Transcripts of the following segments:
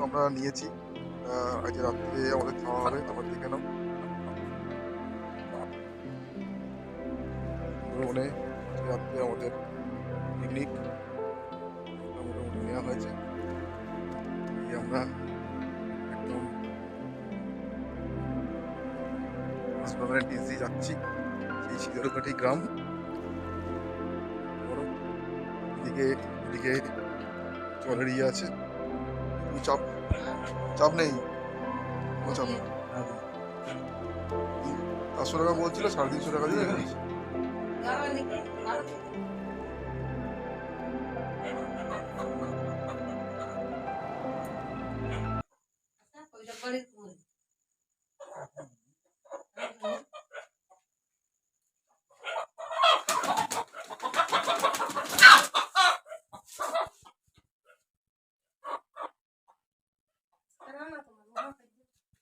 আমরা নিয়েছি। আজ রাত্রে আমাদের খাওয়া হবে, তারপর দেখে নাও। সুন্দরবনে রাত্রে আমাদের পিকনিক মোটামুটি নেওয়া হয়েছে। এই আমরা একদম হাসপাতালের নিচ দিয়ে যাচ্ছি, সেই শীতলকাঠি গ্রাম। এদিকে এদিকে জলের ইয়ে আছে, কোনো চাপ চাপ নেই, কোনো চাপ নেই। 400 টাকা বলছিল, 350 টাকা দিয়ে রেখে দিয়েছি।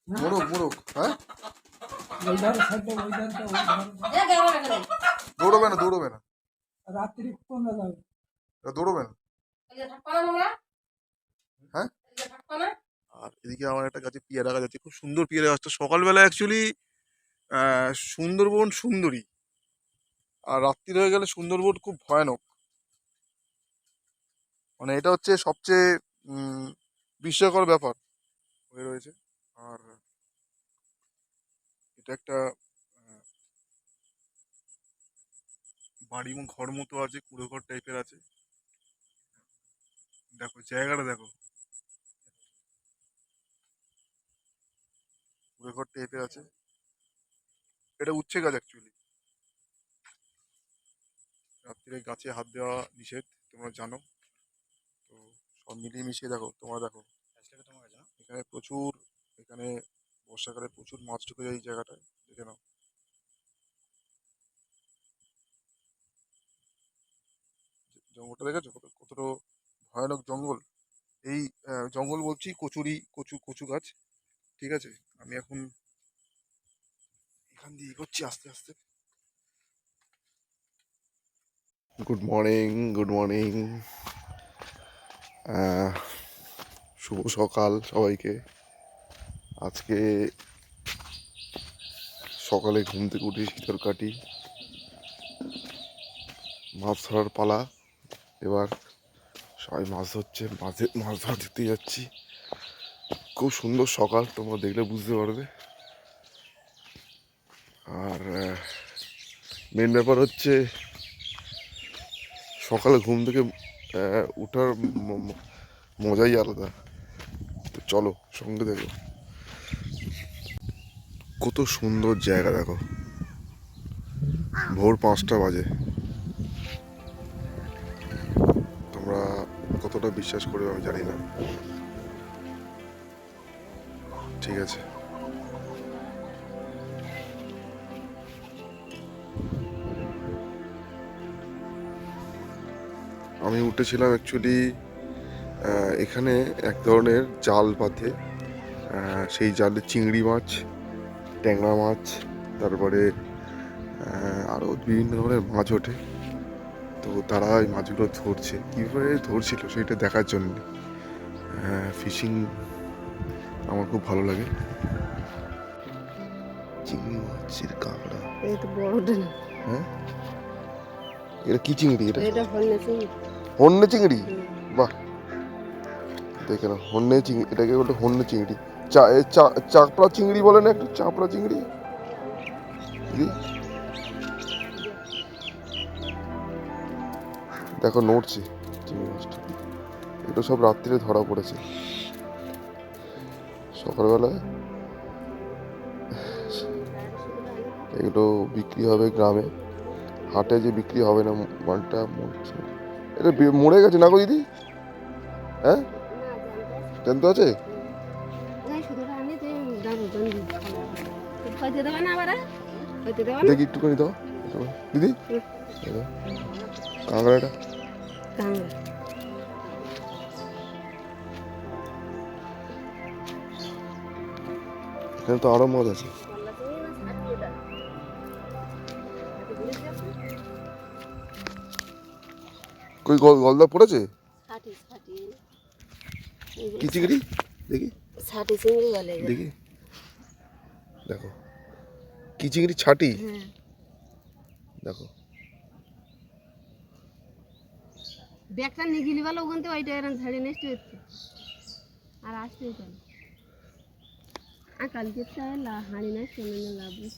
মোরগ মোরগ, হ্যাঁ দৌড়বে না, দৌড়বে না, রাত্রি কোনটা যাবে? দৌড়বে না, হ্যাঁ। আর এদিকে আমার একটা গাছে পেয়ারা গাছ আছে, খুব সুন্দর পেয়ারা গাছটা। সকালবেলা অ্যাকচুয়ালি সুন্দরবন সুন্দরী, আর রাত্রির হয়ে গেলে সুন্দরবন খুব ভয়ানক। মানে এটা হচ্ছে সবচেয়ে বিস্ময়কর ব্যাপার হয়ে রয়েছে। আর এটা একটা বাড়ি ঘর মতো আছে, কুড়ো ঘর টাইপের আছে। দেখো জায়গাটা, দেখো কুড়ো ঘর টাইপের আছে। এটা উচ্ছে গাছ অ্যাকচুয়ালি। রাত্রিরে গাছে হাত দেওয়া নিষেধ, তোমরা জানো তো। সব মিলিয়ে মিশিয়ে দেখো, তোমরা দেখো এখানে প্রচুর, এখানে বর্ষাকালে প্রচুর মাছ ঢুকে যায় এই জায়গাটায়, দেখে নাও। জঙ্গলটা দেখেছো কতটা ভয়ানক জঙ্গল। এই জঙ্গল বলছি, কচু কচু গাছ, ঠিক আছে। আমি এখন এখান দিয়ে এগোচ্ছি আস্তে আস্তে। গুড মর্নিং, গুড মর্নিং, শুভ সকাল সবাইকে। আজকে সকালে ঘুম থেকে উঠে শীতলকাঠি মাছ ধরার পালা। এবার সবাই মাছ ধরছে, মাছ ধরা দেখতে যাচ্ছি। খুব সুন্দর সকাল, তোমরা দেখলে বুঝতে পারবে। আর মেন ব্যাপার হচ্ছে সকালে ঘুম থেকে ওঠার মজাই আলাদা। তো চলো সঙ্গে দেখো, কত সুন্দর জায়গা দেখো। ভোর 5টা বাজে। তোমরা কতটা বিশ্বাস করবে আমি জানি না, ঠিক আছে। আমি উঠেছিলাম অ্যাকচুয়ালি এখানে এক ধরনের জাল পাতে, সেই জালে চিংড়ি মাছ, ট্যাংরা মাছ, তারপরে আরও বিভিন্ন ধরনের মাছ ওঠে। তো তারা এই মাছগুলো ধরছে, কীভাবে ধরছিল সেটা দেখার জন্য। ফিশিং আমার খুব ভালো লাগে। চিংড়ি মাছের কাঁকড়া, এটা বড়টা না। হ্যাঁ এটা কি চিংড়ি? এটা হন্যে চিংড়ি। হন্যে চিংড়ি, বাহ। দেখে না, হন্যে চিংড়ি, এটাকে বলতে হন্যে চিংড়ি। চাপড়া চিংড়ি বলে না, একটু চাপড়া চিংড়ি। দেখো নড়ছে চিংড়ি মাছটা। এগুলো সব রাত্রিরে ধরা পড়েছে। সকালবেলায় এগুলো বিক্রি হবে গ্রামে, হাটে যে বিক্রি হবে না। মালটা মরছে, এটা মরে গেছে না গো দিদি? হ্যাঁ জ্যান্ত আছে। দেখি একটুখানি দাও দিদি, কাঁকড়াটা। এখানে তো আরো মাছ আছে। কই গলদা পড়েছে? কি চিংড়ি? দেখি ছাটি চিংড়ি বলে এগুলো। দেখি দেখো কি চিংড়ি, ছাটি। হ্যাঁ দেখো ব্যাগটা নিয়ে গেলি বলো ওখান থেকে ওইটা এরকম ঝাড়িয়ে নষ্ট হচ্ছে আর আসতে কেন আর কালকে হাঁড়ি নয় শোনে লাভ নেই।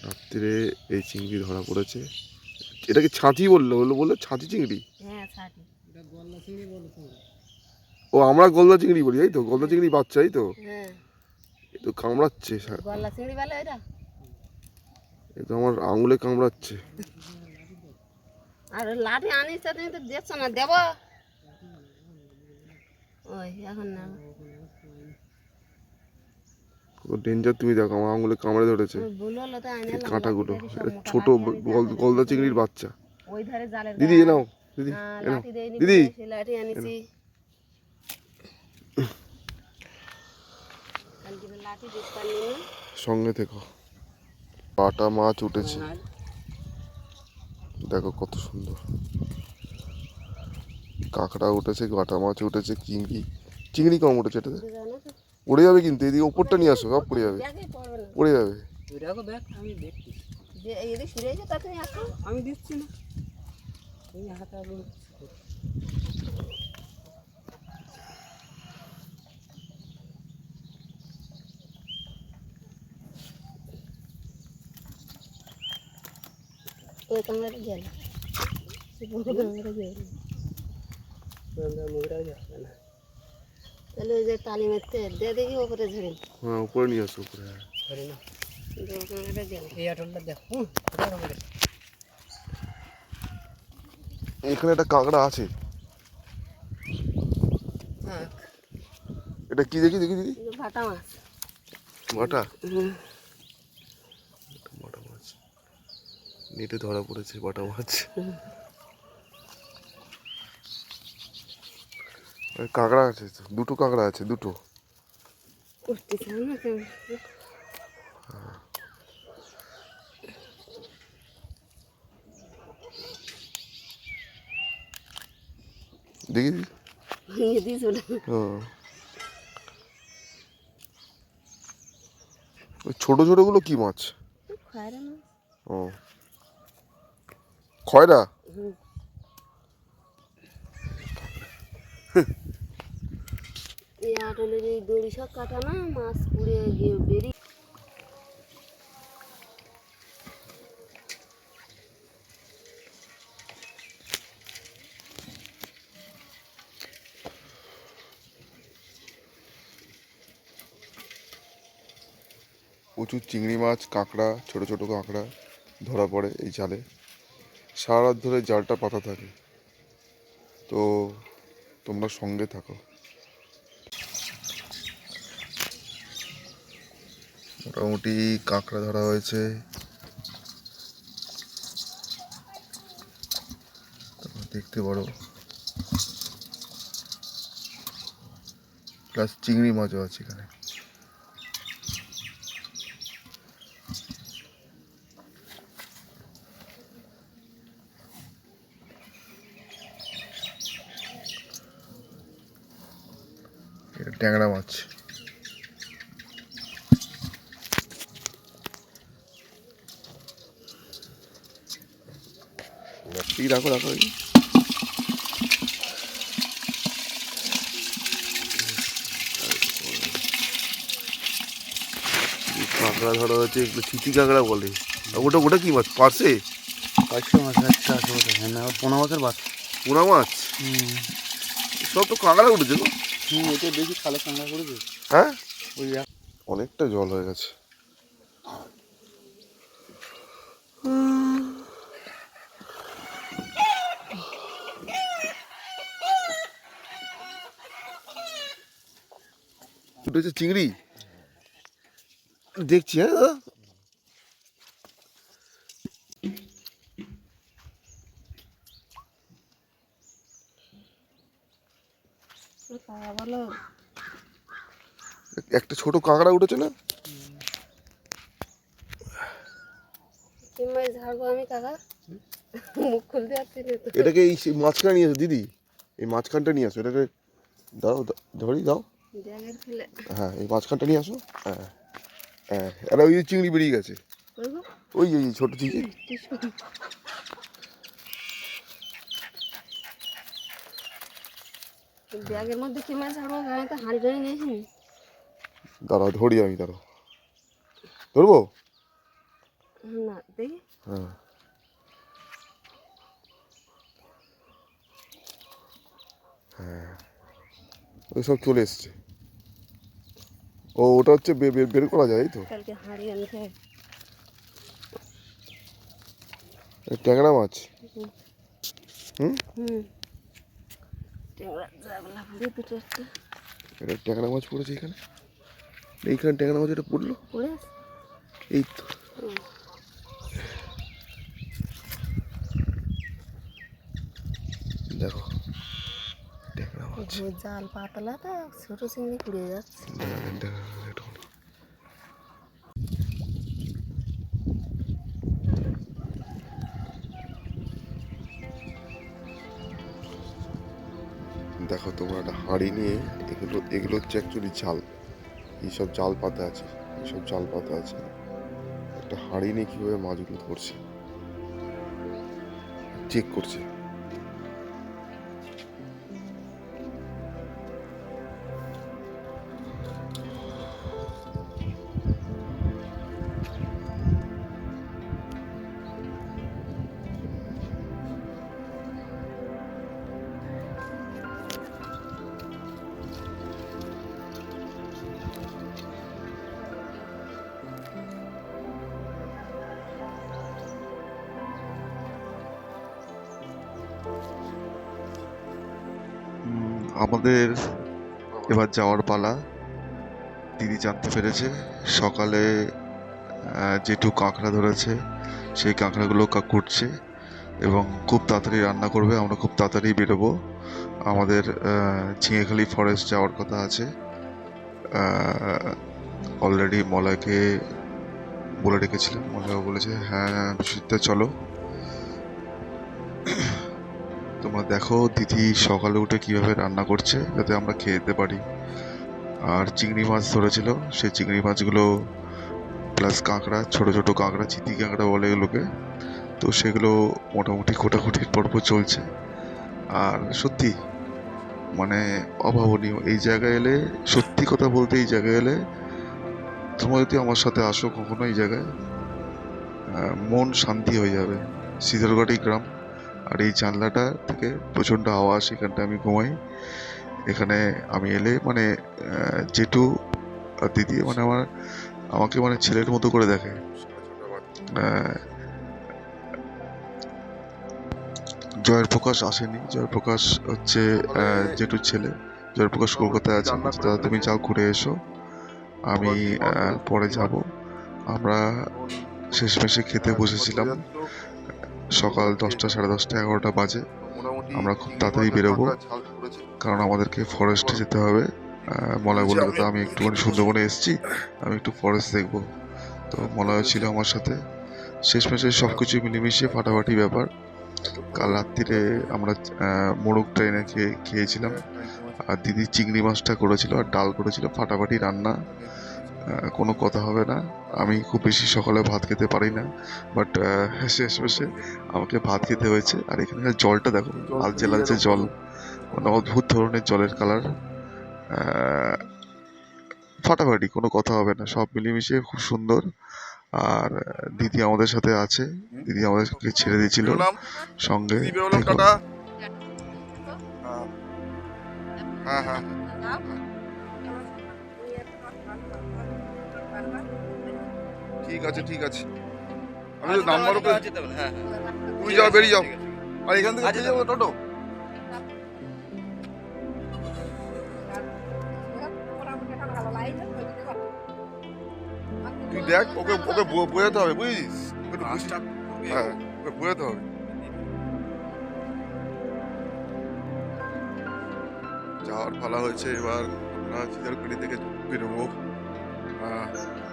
রাত্রে এই চিংড়ি ধরা পড়েছে। এটাকে ছাঁচি বললো বললো ছাঁচি চিংড়ি। হ্যাঁ ছাটি। ও আমরা গলদা চিংড়ি বলি, তাই তো? গলদা চিংড়ি বাচ্চা, এই তো? হ্যাঁ এ তো কামড়াচ্ছে, গলা চিংড়ি বলে এটা। এ তো আমার আঙুলে কামড়াচ্ছে। আর লাঠি আনিস তা তুমি তো দেখছো না, দেব ওই এখন না ডেঞ্জার। তুমি দেখো আমার আঙুলে কামড়ে ধরেছে বললো তো আনি কাঁটাগুলো। ছোট গলদা চিংড়ির বাচ্চা। ওই ধারে জালের দিদি এ নাও, দিদি এ নাও, লাঠি দেয়নি দিদি সেই লাঠি আনিছি কালকে তো লাঠি দিতে পারলি না। সঙ্গে থেকো। বাটা মাছ উঠেছে, দেখো কত সুন্দর। কাঁকড়া উঠেছে, বাটা মাছ উঠেছে, চিংড়ি চিংড়ি কম উঠেছে এটাতে। জানো তো উড়ে যাবে কিন্তু, এদিকে ওপরটা নিয়ে আসো, সব পড়ে যাবে, ব্যাগে পড়বে না। পড়ে যাবে। আমি দেখছি, যে এদিকে ফিরে এসে তা তুমি আসো। আমি দিচ্ছি না, তুমি হাতে আগুন। ওই কামড়াটা গেল, বড় কামড়াটা গেল। মুখটা যাবে না। তাহলে ওই যে টালি মারতে দে দেখি ওপরে ঝরে হ্যাঁ উপরে নিয়ে আসো, উপরে। হ্যাঁ ধরে না, বড় কামড়াটা গেল। এই আটলটা দেখো, কোথায় কামড়ে? এখানে একটা কাঁকড়া আছে। হ্যাঁ এটা কি দেখি, দেখি দিদি। ভাটা মাছ। বাটা, বাটা মাছ নেটে ধরা পড়েছে, বাটা মাছ। কাঁকড়া আছে তো, দুটো কাঁকড়া আছে, দুটো। উঠতে চাও না কেমন? দেখি দিদি। ভেঙে দিস ওটা। হ্যাঁ ওই ছোট ছোটগুলো কি মাছ? খয়রা মাছ। ও খয়রা। এই আটলের এই দড়ি সব কাটা না, মাছ পুড়ে গিয়ে বেরিয়ে। প্রচুর চিংড়ি মাছ, কাঁকড়া, ছোট ছোট কাঁকড়া ধরা পড়ে এই জালে। সারা রাত ধরে জালটা পাতা থাকে, তো তোমরা সঙ্গে থাকো। মোটামুটি কাঁকড়া ধরা হয়েছে, তোমরা দেখতে পারো। প্লাস চিংড়ি মাছও আছে এখানে। এটা ট্যাংরা মাছ। ঠিক রাখো, রাখো। কাঁকড়া ধরা হয়েছে, এগুলো চিচি কাঁকড়া বলে। আর ওটা ওটা কি মাছ, পার্সে? পাঁচশো মাছ একটা আছে ওটা, হ্যাঁ না, পোনা মাছের বাচ্চা। পোনা মাছ? সব তো কাঁকড়া উঠেছে গো। এটা বেশি খালে কাঁকড়া করেছে। হ্যাঁ ওই অনেকটা জল হয়ে গেছে। উঠেছে চিংড়ি, দেখছি। হ্যাঁ দাদা, বলো একটা ছোট কাঁকড়া উঠেছে না? কিংবা ঝাড়বো আমি কাকা, মুখ খুলতে পারছি না তো। এটাকে এই মাঝখানে নিয়ে এসো দিদি। এই মাঝখানটা নিয়ে আসো, এটাকে দাও, ধরি দাও। ব্যাগের ফেলে হ্যাঁ, এই মাঝখানটা নিয়ে আসো। হ্যাঁ হ্যাঁ, আরে ওই যে চিংড়ি বেরিয়ে গেছে, করবো ওই ওই ছোট চিংড়ি। ব্যাগের মধ্যে কি মাছ ছাড়বো, আমি তো হাঁড়ি টাড়ি নিয়েছি। দাঁড়াও ধরি আমি, দাঁড়াও ধরবো। না দেখি হ্যাঁ হ্যাঁ, ওই সব চলে এসছে। ও ওটা হচ্ছে বের করা যায়, এই তো। কালকে হাঁড়ি আনতে হবে। ট্যাংরা মাছ। হুম, হুম ট্যাংরা জাগলা পড়ে দুটো একটা এটা ট্যাংরা মাছ পড়েছে এখানে, এইখানে ট্যাংরা মাছ এটা পড়লো, পড়ে আছে। এই তো। দেখো ট্যাংরা মাছ। জাল পাতলা তো ছোট চিংড়ি কুড়িয়ে যাচ্ছে। দেখো তোমরা একটা হাঁড়ি নিয়ে, এগুলো এগুলো হচ্ছে অ্যাকচুয়ালি জাল, এইসব জাল পাতা আছে, এইসব জাল পাতা আছে। একটা হাঁড়ি নিয়ে কীভাবে মাছগুলো ধরছে, চেক করছে। আমাদের এবার যাওয়ার পালা। দিদি জানতে পেরেছে সকালে যেটু কাঁকড়া ধরেছে, সেই কাঁকড়াগুলো কুটছে এবং খুব তাড়াতাড়ি রান্না করবে। আমরা খুব তাড়াতাড়ি বেরোবো, আমাদের ঝিঙেখালি ফরেস্ট যাওয়ার কথা আছে। অলরেডি মলয়কে বলে রেখেছিলাম, মলয় বলেছে হ্যাঁ বিশুদ্ধ চলো। তোমরা দেখো দিদি সকালে উঠে কিভাবে রান্না করছে যাতে আমরা খেয়ে যেতে পারি। আর চিংড়ি মাছ ধরেছিল, সেই চিংড়ি মাছগুলো প্লাস কাঁকড়া, ছোট ছোট কাঁকড়া, চিতি কাঁকড়া বলে এগুলোকে, তো সেগুলো মোটামুটি কোটাকুটির পর্ব চলছে। আর সত্যি মানে অভাবনীয় এই জায়গায় এলে, সত্যি কথা বলতে এই জায়গায় এলে তোমরা যদি আমার সাথে আসো কখনো এই জায়গায়, মন শান্তি হয়ে যাবে। সিধরঘাটি গ্রাম, আর এই জানলাটা থেকে প্রচণ্ড আওয়াজ, এখানটা আমি ঘুমাই। এখানে আমি এলে মানে জেঠু আর দিদি মানে আমাকে মানে ছেলের মতো করে দেখে। জয়প্রকাশ আসেনি, জয়প্রকাশ হচ্ছে জেঠুর ছেলে। জয়প্রকাশ কলকাতায় আছে, দাদা তুমি যাও ঘুরে এসো, আমি পরে যাব। আমরা শেষমেশে খেতে বসেছিলাম সকাল 10টা, 10:30, 11টা বাজে। আমরা খুব তাড়াতাড়ি বেরোবো কারণ আমাদেরকে ফরেস্টে যেতে হবে। মলয় বললো তো আমি একটুখানি সুন্দরবনে এসেছি, আমি একটু ফরেস্ট দেখবো। তো মলয় ছিল আমার সাথে। শেষমেশে সব কিছু মিলেমিশে ফাটাফাটি ব্যাপার। কাল রাত্রিরে আমরা মোরগ ট্রেনে খেয়েছিলাম, আর দিদি চিংড়ি মাছটা করেছিল আর ডাল করেছিল, ফাটাফাটি রান্না, কোনো কথা হবে না। আমি খুব বেশি সকালে ভাত খেতে পারি না, বাট শেষমেশে আমাকে ভাত খেতে হয়েছে। আর এখানকার জলটা দেখো, লালচে লালচে জল, মানে অদ্ভুত ধরনের জলের কালার, ফাটাফাটি, কোনো কথা হবে না, সব মিলিয়ে খুব সুন্দর। আর দিদি আমাদের সাথে আছে, দিদি আমাদেরকে ছেড়ে দিয়েছিল সঙ্গে থেকো। হ্যাঁ হ্যাঁ ঠিক আছে ঠিক আছে, আমি তো নাম্বারও পেয়েছি। তুমি যাও, বেরিয়ে যাও, আর এখান থেকে যাবো টোটো। তুই দেখ, ওকে ওকে বোঝাতে হবে, বুঝেছিস? হ্যাঁ ওকে বোঝাতে হবে। যাওয়ার পালা হয়েছে, এবার আমরা চিতারকুড়ি থেকে বেরোবো,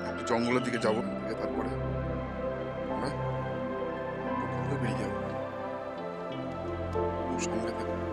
একটু জঙ্গলের দিকে যাবো, তারপরে আমরা বেরিয়ে যাবো। সঙ্গে থাকবো।